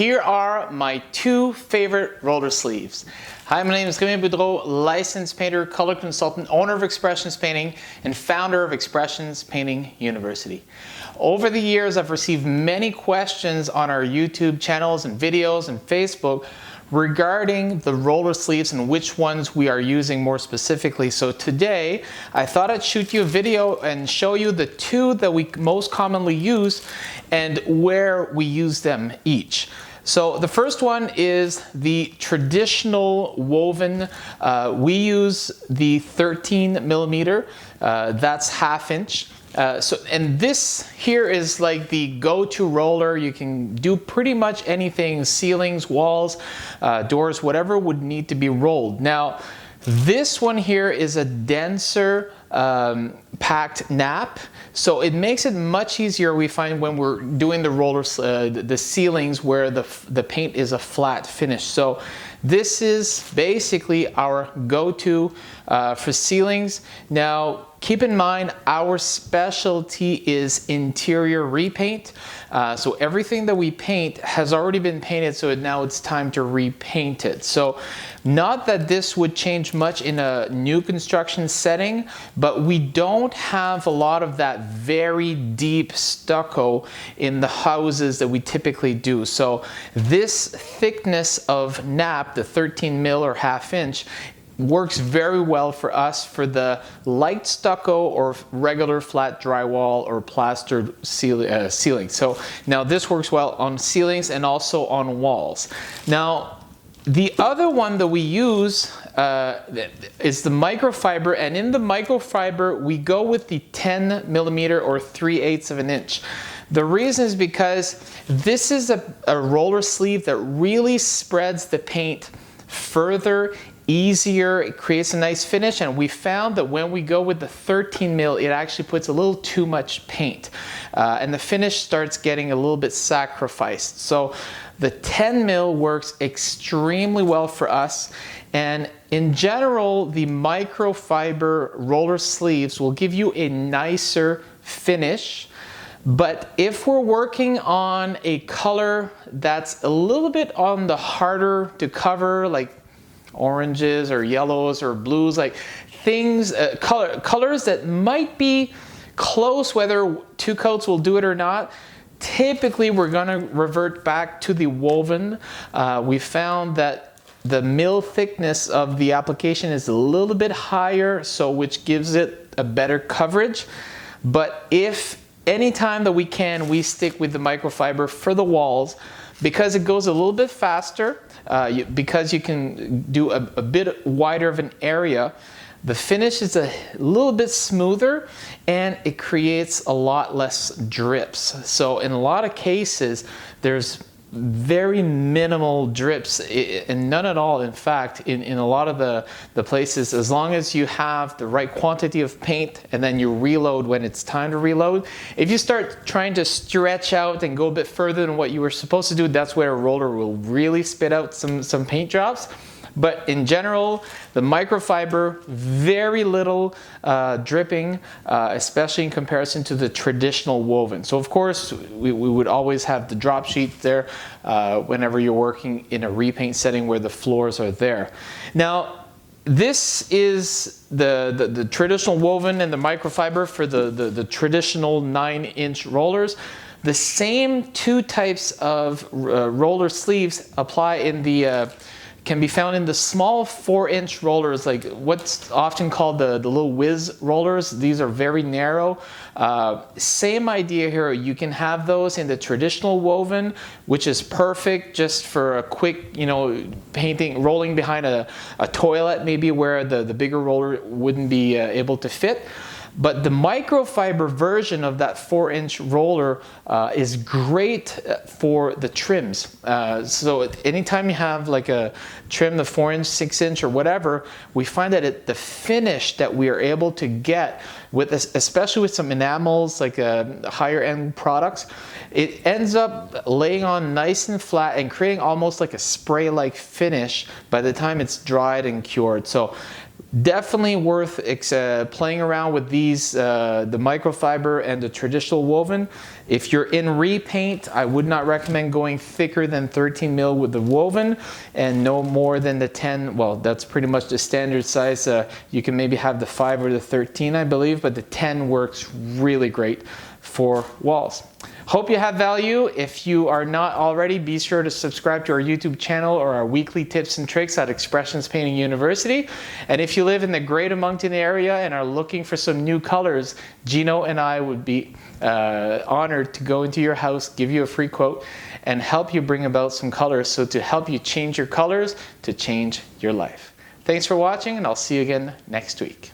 here are my two favorite roller sleeves. Hi, my name is Rémi Boudreau, licensed painter, color consultant, owner of Expressions Painting, and founder of Expressions Painting University. Over the years, I've received many questions on our YouTube channels and videos and Facebook regarding the roller sleeves and which ones we are using more specifically. So today, I thought I'd shoot you a video and show you the two that we most commonly use and where we use them each. So the first one is the traditional woven. We use the 13 millimeter, that's 1/2 inch. And this here is like the go-to roller. You can do pretty much anything, ceilings, walls, doors, whatever would need to be rolled. Now, this one here is a denser packed nap, so it makes it much easier, we find, when we're doing the rollers, the ceilings where the paint is a flat finish. So this is basically our go-to for ceilings. Now, keep in mind, our specialty is interior repaint. So everything that we paint has already been painted, so now it's time to repaint it. So not that this would change much in a new construction setting, but we don't have a lot of that very deep stucco in the houses that we typically do. So this thickness of nap, the 13 mil or 1/2 inch, works very well for us for the light stucco or regular flat drywall or plastered ceiling. So now this works well on ceilings and also on walls. Now, the other one that we use is the microfiber, and in the microfiber we go with the 10 millimeter or 3/8 of an inch. The reason is because this is a roller sleeve that really spreads the paint further, easier, it creates a nice finish, and we found that when we go with the 13 mil, it actually puts a little too much paint, and the finish starts getting a little bit sacrificed. So the 10 mil works extremely well for us, and in general, the microfiber roller sleeves will give you a nicer finish. But if we're working on a color that's a little bit on the harder to cover, like oranges or yellows or blues, like things, colors that might be close, whether two coats will do it or not, typically we're gonna revert back to the woven. We found that the mil thickness of the application is a little bit higher, so which gives it a better coverage. But if anytime that we can, we stick with the microfiber for the walls because it goes a little bit faster, because you can do a bit wider of an area. The finish is a little bit smoother and it creates a lot less drips. So in a lot of cases, there's very minimal drips, and none at all, in fact, in a lot of the places, as long as you have the right quantity of paint and then you reload when it's time to reload. If you start trying to stretch out and go a bit further than what you were supposed to do, that's where a roller will really spit out some paint drops. But in general, the microfiber, very little dripping, especially in comparison to the traditional woven. So of course, we would always have the drop sheet there whenever you're working in a repaint setting where the floors are there. Now, this is the traditional woven and the microfiber for the traditional 9-inch rollers. The same two types of roller sleeves apply in the can be found in the small 4-inch rollers, like what's often called the little whiz rollers. These are very narrow. Same idea here. You can have those in the traditional woven, which is perfect just for a quick, painting, rolling behind a toilet, maybe where the bigger roller wouldn't be able to fit. But the microfiber version of that 4-inch roller is great for the trims. So anytime you have like a trim, the 4-inch, 6-inch or whatever, we find that the finish that we are able to get with, especially with some enamels, like higher end products, it ends up laying on nice and flat and creating almost like a spray-like finish by the time it's dried and cured. So Definitely worth playing around with these, the microfiber and the traditional woven. If you're in repaint, I would not recommend going thicker than 13 mil with the woven and no more than the 10. Well, that's pretty much the standard size. You can maybe have the 5 or the 13, I believe, but the 10 works really great for walls. Hope you have value. If you are not already, be sure to subscribe to our YouTube channel or our weekly tips and tricks at Expressions Painting University. And if you live in the Greater Moncton area and are looking for some new colors, Gino and I would be honored to go into your house, give you a free quote, and help you bring about some colors. So to help you change your colors, to change your life. Thanks for watching, and I'll see you again next week.